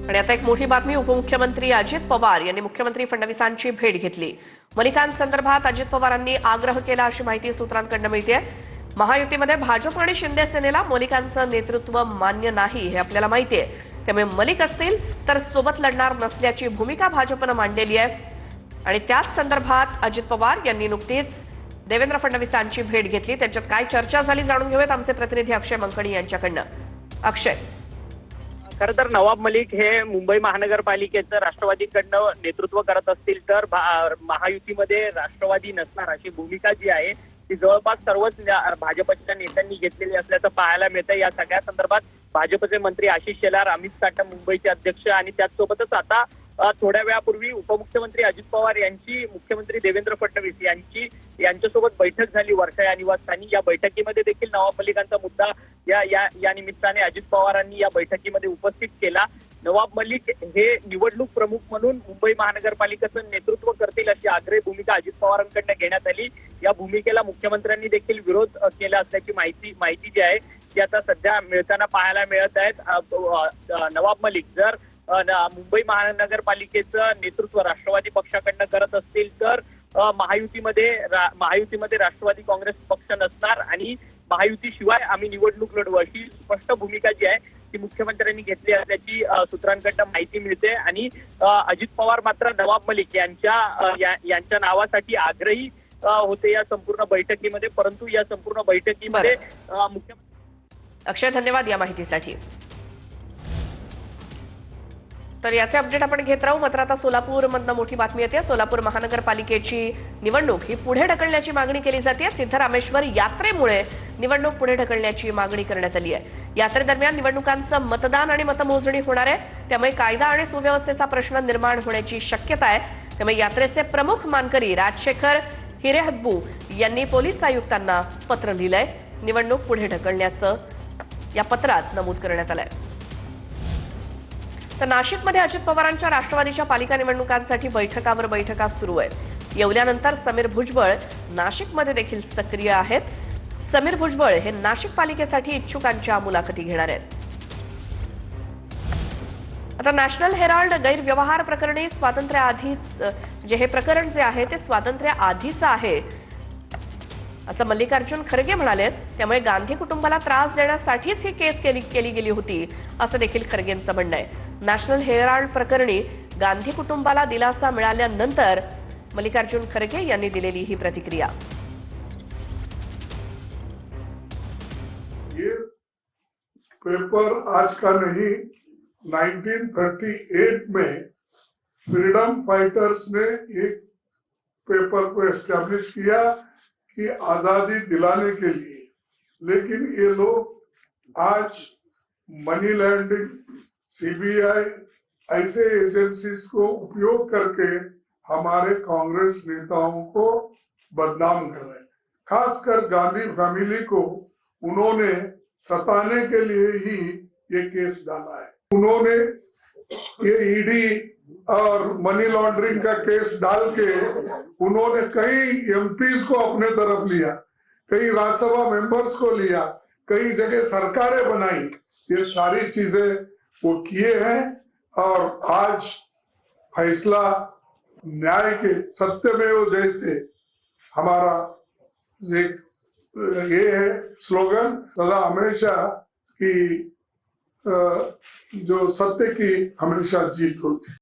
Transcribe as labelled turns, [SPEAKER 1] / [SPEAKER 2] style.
[SPEAKER 1] आणि आता एक मोठी बातमी, उपमुख्यमंत्री अजित पवार यांनी मुख्यमंत्री फडणवीसांची भेट घेतली। मलिकांसंदर्भात अजित पवारांनी आग्रह केला अशी माहिती सूत्रांकडून मिळते। महायुतीमध्ये भाजप आणि शिंदे सेनेला मलिकांचं नेतृत्व मान्य नाही हे आपल्याला माहिती आहे, त्यामुळे मलिक असतील तर सोबत लढणार नसल्याची भूमिका भाजपने मांडलेली आहे। आणि त्याच संदर्भात अजित पवार यांनी नुकतीच देवेंद्र फडणवीसांची भेट घेतली। त्याच्यात काय चर्चा झाली जाणून घेऊयात आमचे प्रतिनिधी अक्षय मंकणी यांच्याकडून। अक्षय,
[SPEAKER 2] खरं तर नवाब मलिक हे मुंबई महानगरपालिकेचं राष्ट्रवादीकडनं नेतृत्व करत असतील तर महायुतीमध्ये राष्ट्रवादी नसणार अशी भूमिका जी आहे ती जवळपास सर्वच भाजपच्या नेत्यांनी घेतलेली असल्याचं पाहायला मिळतं। या सगळ्या संदर्भात भाजपचे मंत्री आशिष शेलार, अमित साटम मुंबईचे अध्यक्ष आणि त्याचसोबतच आता थोड्या वेळापूर्वी उपमुख्यमंत्री अजित पवार यांची मुख्यमंत्री देवेंद्र फडणवीस यांच्यासोबत बैठक झाली वर्षा या निवासस्थानी। या बैठकीमध्ये देखील नवाब मलिकांचा मुद्दा या निमित्ताने अजित पवारांनी या बैठकीमध्ये उपस्थित केला। नवाब मलिक हे निवडणूक प्रमुख म्हणून मुंबई महानगरपालिकेचं नेतृत्व करतील अशी आग्रही भूमिका अजित पवारांकडून घेण्यात आली। या भूमिकेला मुख्यमंत्र्यांनी देखील विरोध केला असल्याची माहिती जी आहे ती आता सध्या मिळताना पाहायला मिळत आहेत। नवाब मलिक जर मुंबई महानगरपालिकेचं नेतृत्व राष्ट्रवादी पक्षाकडनं करत असतील तर महायुतीमध्ये राष्ट्रवादी काँग्रेस पक्ष नसणार आणि महायुतीशिवाय आम्ही निवडणूक लढवू अशी स्पष्ट भूमिका जी आहे ती मुख्यमंत्र्यांनी घेतली असल्याची सूत्रांकडनं माहिती मिळते। आणि अजित पवार मात्र नवाब मलिक यांच्या नावासाठी आग्रही होते या संपूर्ण बैठकीमध्ये, परंतु या संपूर्ण बैठकीमध्ये मुख्यमंत्री।
[SPEAKER 1] अक्षय, धन्यवाद या माहितीसाठी। तर याचे अपडेट आपण घेत राहू। मात्र आता सोलापूरमधनं मोठी बातमी येते। सोलापूर महानगरपालिकेची निवडणूक ही पुढे ढकलण्याची मागणी केली जाते। सिद्धरामेश्वर यात्रेमुळे निवडणूक पुढे ढकलण्याची मागणी करण्यात आली आहे। यात्रेदरम्यान निवडणुकांचं मतदान आणि मतमोजणी होणार आहे, त्यामुळे कायदा आणि सुव्यवस्थेचा प्रश्न निर्माण होण्याची शक्यता आहे। त्यामुळे यात्रेचे प्रमुख मानकरी राजशेखर हिरेहब्बू यांनी पोलीस आयुक्तांना पत्र लिहिलंय। निवडणूक पुढे ढकलण्याचं या पत्रात नमूद करण्यात आलंय। तर नाशिकमध्ये अजित पवारांच्या राष्ट्रवादीच्या पालिका निवडणुकांसाठी बैठका सुरू आहेत। येवल्यानंतर समीर भुजबळ नाशिकमध्ये देखील सक्रिय आहेत। समीर भुजबळ हे नाशिक पालिकेसाठी इच्छुकांच्या मुलाखती घेणार आहेत। आता नॅशनल हेराल्ड गैरव्यवहार प्रकरणी स्वातंत्र्याआधी हे प्रकरण जे आहे ते स्वातंत्र्याआधीचं आहे असं मल्लिकार्जुन खरगे म्हणाले। त्यामुळे गांधी कुटुंबाला त्रास देण्यासाठीच ही केस केली गेली होती असं देखील खरगेंचं म्हणणं आहे। नॅशनल हेराल्ड प्रकरणी गांधी कुटुंबाला दिलासा मिळाल्यानंतर मल्लिकार्जुन खरगे यांनी दिलेली ही प्रतिक्रिया।
[SPEAKER 3] ये पेपर आज का नहीं, 1938 में फ्रीडम फाइटर्स ने एक पेपर को एस्टैब्लिश किया कि आजादी दिलाने के लिए, लेकिन ये लोग आज मनी लैंडिंग, सीबीआई ऐसे एजेंसीज को उपयोग करके हमारे कांग्रेस नेताओं को बदनाम कर रहे हैं। खासकर गांधी फैमिली को उन्होंने सताने के लिए ही ये केस डाला है। उन्होंने ये ईडी और मनी लॉन्ड्रिंग का केस डाल के उन्होंने कई एमपीज को अपने तरफ लिया, कई राज्यसभा मेंबर्स को लिया, कई जगह सरकारें बनाई। ये सारी चीजें वो किए हैं और आज फैसला न्याय के सत्यमेव जयते हमारा ये है स्लोगन सदा हमेशा कि जो सत्य की हमेशा जीत होती है।